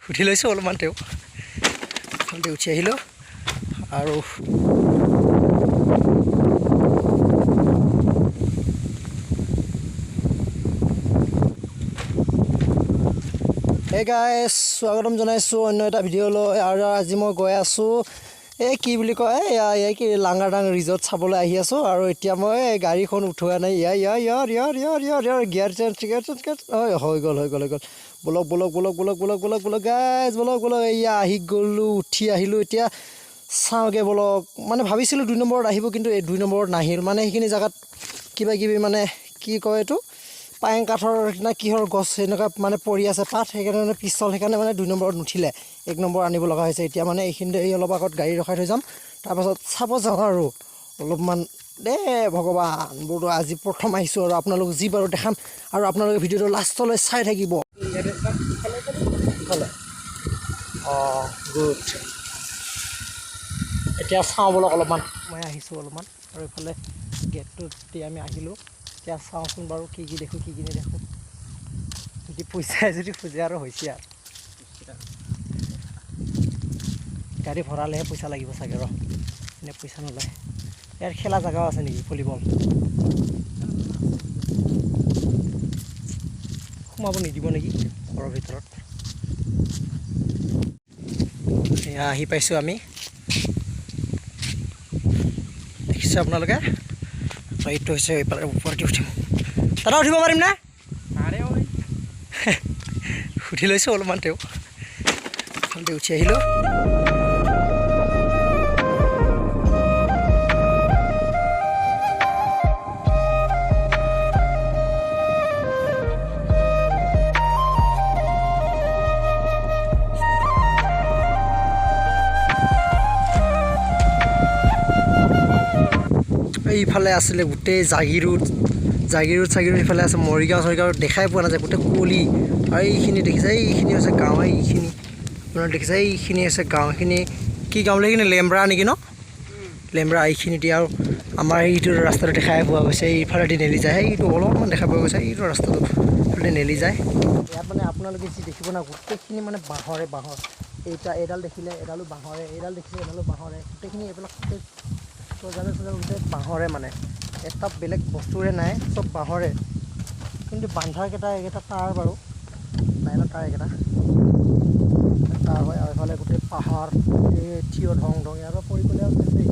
উঠি লৈছোঁ অলপমান তেওঁ উঠি আহিলোঁ আৰু Hey guys, স্বাগতম জনাইছোঁ অন্য এটা ভিডিঅ'লৈ আৰু আজি মই গৈ আছোঁ এই কি বুলি কয় এই কি লাংগাডাং ৰিজৰ্ট চাবলৈ আহি আছোঁ আৰু এতিয়া মই গাড়ীখন উঠোৱা নাই ইয়াৰ গিয়াৰ হৈ গ'ল বলক গাইজ বলক এয়া আহি গ'লোঁ উঠি আহিলোঁ এতিয়া চাওঁগৈ বলক মানে ভাবিছিলোঁ 2 নম্বৰত আহিব কিন্তু এই 2 নম্বৰত নাহিল মানে সেইখিনি জেগাত কিবা কিবি মানে কি কয় এইটো পাইং কাঠৰ না কিহৰ গছ এনেকুৱা মানে পৰি আছে পাত সেইকাৰণে পিছল সেইকাৰণে মানে 2 নম্বৰত নুঠিলে 1 নম্বৰ আনিব লগা হৈছে এতিয়া মানে এইখিনিতে অলপ আগত গাড়ী ৰখাই থৈ যাম তাৰপাছত চাব যাওঁ আৰু অলপমান দে ভগৱান বোলো আজি প্ৰথম আহিছোঁ আৰু আপোনালোক যি বাৰু দেখাম আৰু আপোনালোকে ভিডিঅ'টো লাষ্টলৈ চাই থাকিব গুড এতিয়া চাওঁ বলক অলপমান মই আহিছোঁ অলপমান আৰু এইফালে গেটটোতে আমি আহিলোঁ এতিয়া চাওঁচোন বাৰু কি দেখোঁ কি নেদেখোঁ যদি পইচাই যদি খোজে আৰু হৈছে আৰু গাড়ী ভৰালেহে পইচা লাগিব চাগে ৰ এনে পইচা নলয় ইয়াৰ খেলা জেগাও আছে নেকি ভলীবল সোমাব নিদিব নেকি ঘৰৰ ভিতৰত এয়া আহি পাইছোঁ আমি দেখিছে আপোনালোকে এইটো হৈছে এইফালে ওপৰতে উঠিম দাদা উঠিব পাৰিম না উঠি লৈছোঁ অলপমান তেওঁ উঠি আহিলোঁ এইফালে আছিলে গোটেই জাগিৰোড এইফালে আছে মৰিগাঁও দেখাই পোৱা নাযায় গোটেই কুঁৱলী আৰু এইখিনি দেখিছে এইখিনি হৈছে গাঁও এইখিনি আপোনাৰ দেখিছে এইখিনি হৈছে গাঁও এইখিনি কি গাঁও বুলি এইখিনি লেম্বৰা নেকি ন লেম্বৰা এইখিনিতে আৰু আমাৰ এইটো ৰাস্তাটো দেখাই পোৱা গৈছে এইফালেদি নেলি যায় সেইটো অলপমান দেখা পোৱা গৈছে এইটো ৰাস্তাটো এইফালে নেলি যায় ইয়াত মানে আপোনালোকে যি দেখিব না গোটেইখিনি মানে বাঁহৰ এডাল দেখিলে এডালো বাঁহৰে এডাল দেখিলে এডালো বাঁহৰে গোটেইখিনি এইবিলাক গোটেই বাঁহৰে মানে এটা বেলেগ বস্তুৰে নাই চব বাঁহৰে কিন্তু বান্ধাৰকেইটা এইকেইটা তাৰ বাৰু লাইনত তাৰ এইকেইটা তাৰ হয় আৰু এইফালে গোটেই পাহাৰ এই থিয় ঢং ইয়াৰ পৰা পৰি গ'লে আৰু চেষ্টেই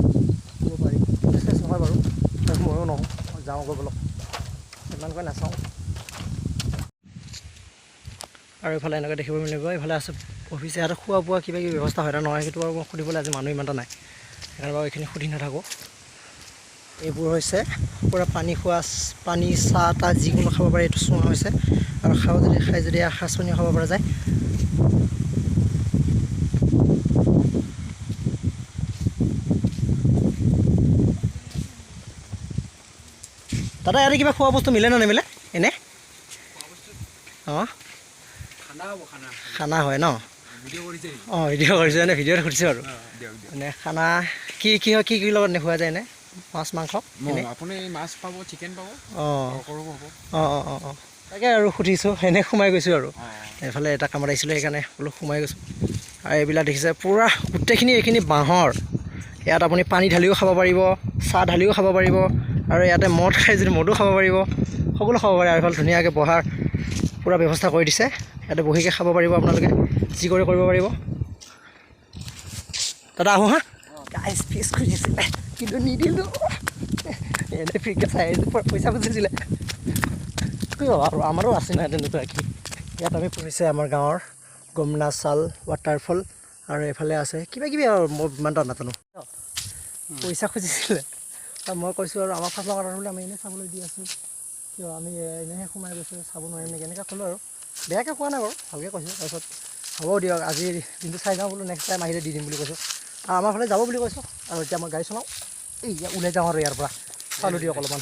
ক'ব পাৰি চেষ্টেজ নহয় বাৰু ময়ো নহওঁ যাওঁগৈ বলক ইমানকৈ নাচাওঁ আৰু এইফালে এনেকৈ দেখিব মিলিব এইফালে আছে অফিচ ইয়াত খোৱা বোৱা কিবা কিবি ব্যৱস্থা হয় নহয় সেইটো বাৰু মই সুধিবলৈ আজি মানুহ ইমান এটা নাই সেইকাৰণে বাৰু এইখিনি সুধি নাথাকোঁ এইবোৰ হৈছে পূৰা পানী চাহ তাহ যিকোনো খাব পাৰে এইটো চোৱা হৈছে আৰু খাই যদি এসাঁজ পানীও খাব পৰা যায় দাদা ইয়াতে কিবা খোৱা বস্তু মিলে নে নিমিলে এনে অঁ খানা হয় ন অঁ ভিডিঅ' কৰিছোঁ এনে ভিডিঅ'ত সুধিছোঁ আৰু মানে খানা কি হয় কি লগত নেখোৱা যায় এনে মাছ মাংস আপুনি মাছ পাব চিকেন পাব অঁ তাকে আৰু সুধিছোঁ এনে সোমাই গৈছোঁ আৰু এইফালে এটা কামত আহিছিলোঁ সেইকাৰণে বোলো সোমাই গৈছোঁ আৰু এইবিলাক দেখিছে পূৰা গোটেইখিনি এইখিনি বাঁহৰ ইয়াত আপুনি পানী ঢালিও খাব পাৰিব চাহ ঢালিও খাব পাৰিব আৰু ইয়াতে মদ খাই যদি মদো খাব পাৰিব সকলো খাব পাৰে আৰু এইফালে ধুনীয়াকৈ বহাৰ পূৰা ব্যৱস্থা কৰি দিছে ইয়াতে বহিকৈ খাব পাৰিব আপোনালোকে যি কৰি কৰিব পাৰিব দাদা আহোঁ হা গাইজ ফিক্স খুজিছিলে কিন্তু নিদিলোঁ এনে ফ্ৰীকৈ চাই পইচা খুজিছিলে আৰু আমাৰো আছে নহয় তেনেকুৱা কি ইয়াত আমি পঢ়িছে আমাৰ গাঁৱৰ গমনাচাল ৱাটাৰফল আৰু এইফালে আছে কিবা কিবি আৰু মই ইমান এটা নাজানো পইচা খুজিছিলে আৰু মই কৈছোঁ আৰু আমাৰ ফালৰ কাৰণে বোলে আমি এনেই চাবলৈ দি আছোঁ কিয় আমি এনেহে সোমাই গৈছোঁ চাব নোৱাৰিম নেকি এনেকৈ ক'লোঁ আৰু বেয়াকৈ কোৱা নাই বাৰু ভালকৈ কৈছোঁ তাৰপিছত হ'ব দিয়ক আজি দিনটো চাই যাওঁ বোলো নেক্সট টাইম আহিলে দি দিম বুলি কৈছোঁ আৰু আমাৰ ফালে যাব বুলি কৈছোঁ আৰু এতিয়া মই গাড়ী চলাওঁ এই ওলাই যাওঁ আৰু ইয়াৰ পৰা চালোঁ দিয়ক অলপমান